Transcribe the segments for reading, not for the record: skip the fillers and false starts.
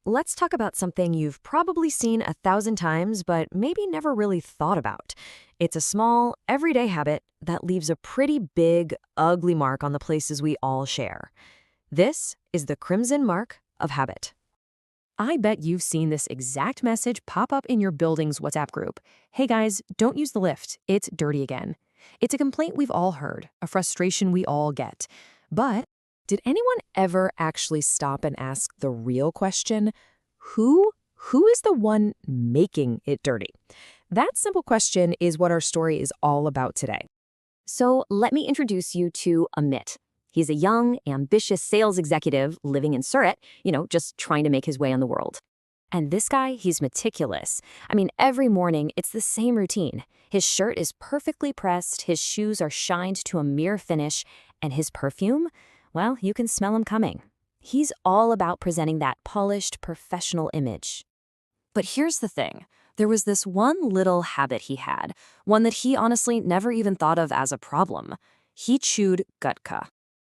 let's talk about something you've probably seen 1,000 times, but maybe never really thought about. It's a small, everyday habit that leaves a pretty big, ugly mark on the places we all share. This is the crimson mark of habit. I bet you've seen this exact message pop up in your building's WhatsApp group. Hey guys, don't use the lift. It's dirty again. It's a complaint we've all heard, a frustration we all get. But did anyone ever actually stop and ask the real question? Who is the one making it dirty? That simple question is what our story is all about today. So let me introduce you to Amit. He's a young, ambitious sales executive living in Surat, just trying to make his way in the world. And this guy, he's meticulous. I mean, every morning, it's the same routine. His shirt is perfectly pressed, his shoes are shined to a mere finish, and his perfume, well, you can smell him coming. He's all about presenting that polished, professional image. But here's the thing. There was this one little habit he had, one that he honestly never even thought of as a problem. He chewed gutka.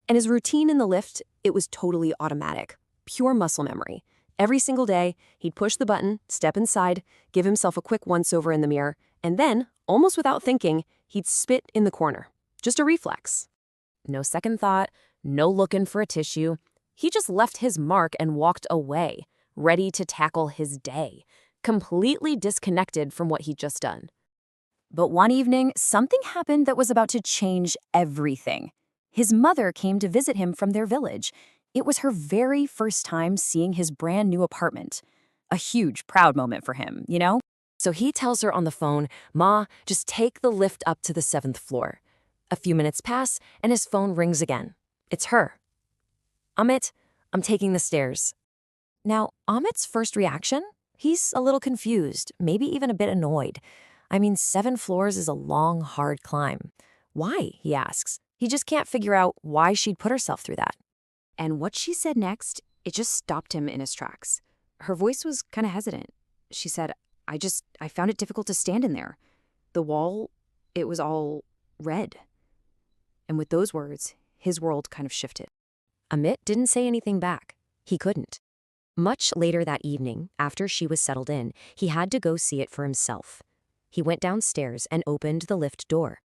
And his routine in the lift, it was totally automatic, pure muscle memory. Every single day, he'd push the button, step inside, give himself a quick once-over in the mirror, and then, almost without thinking, he'd spit in the corner. Just a reflex. No second thought, no looking for a tissue. He just left his mark and walked away, ready to tackle his day, completely disconnected from what he'd just done. But one evening, something happened that was about to change everything. His mother came to visit him from their village. It was her very first time seeing his brand new apartment. A huge, proud moment for him, So he tells her on the phone, "Ma, just take the lift up to the 7th floor." A few minutes pass, and his phone rings again. It's her. "Amit, I'm taking the stairs." Now, Amit's first reaction? He's a little confused, maybe even a bit annoyed. I mean, 7 floors is a long, hard climb. Why, he asks. He just can't figure out why she'd put herself through that. And what she said next, it just stopped him in his tracks. Her voice was kind of hesitant. She said, I found it difficult to stand in there. The wall, it was all red." And with those words, his world kind of shifted. Amit didn't say anything back. He couldn't. Much later that evening, after she was settled in, he had to go see it for himself. He went downstairs and opened the lift door.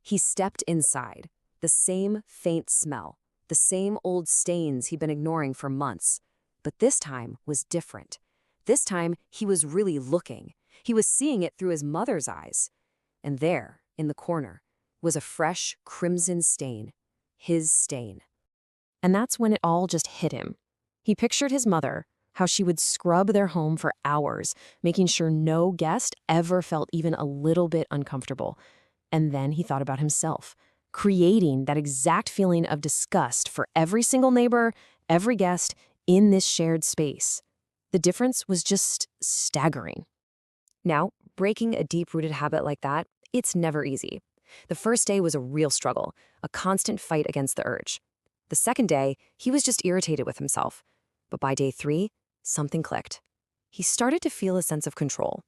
He stepped inside. The same faint smell, the same old stains he'd been ignoring for months. But this time was different. This time, he was really looking. He was seeing it through his mother's eyes. And there, in the corner, was a fresh crimson stain. His stain. And that's when it all just hit him. He pictured his mother, how she would scrub their home for hours, making sure no guest ever felt even a little bit uncomfortable. And then he thought about himself, creating that exact feeling of disgust for every single neighbor, every guest in this shared space. The difference was just staggering. Now, breaking a deep-rooted habit like that, it's never easy. The first day was a real struggle, a constant fight against the urge. The second day, he was just irritated with himself. But by day 3, something clicked. He started to feel a sense of control.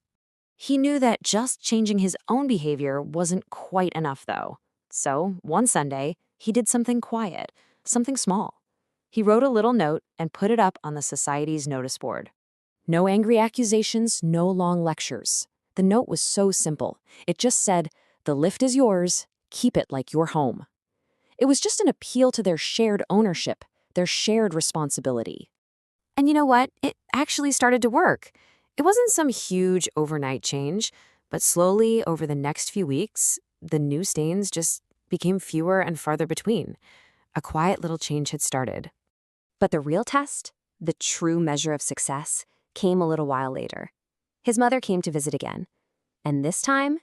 He knew that just changing his own behavior wasn't quite enough, though. So, one Sunday, he did something quiet, something small. He wrote a little note and put it up on the society's notice board. No angry accusations, no long lectures. The note was so simple. It just said, "The lift is yours, keep it like your home." It was just an appeal to their shared ownership, their shared responsibility. And you know what? It actually started to work. It wasn't some huge overnight change, but slowly over the next few weeks, the new stains just became fewer and farther between. A quiet little change had started. But the real test, the true measure of success, came a little while later. His mother came to visit again, and this time,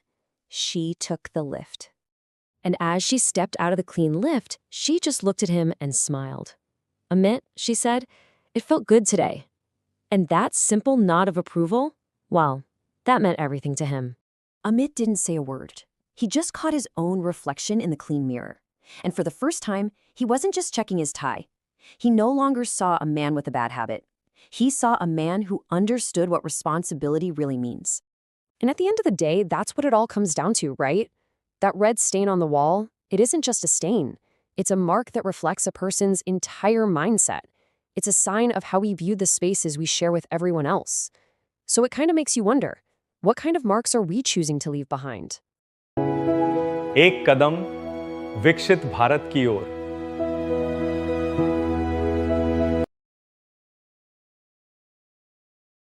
she took the lift. And as she stepped out of the clean lift, she just looked at him and smiled. "Amit," she said, "it felt good today." And that simple nod of approval, well, that meant everything to him. Amit didn't say a word. He just caught his own reflection in the clean mirror. And for the first time, he wasn't just checking his tie. He no longer saw a man with a bad habit. He saw a man who understood what responsibility really means. And at the end of the day, that's what it all comes down to, right? That red stain on the wall, it isn't just a stain. It's a mark that reflects a person's entire mindset. It's a sign of how we view the spaces we share with everyone else. So it kind of makes you wonder, what kind of marks are we choosing to leave behind? एक कदम विकसित भारत की ओर।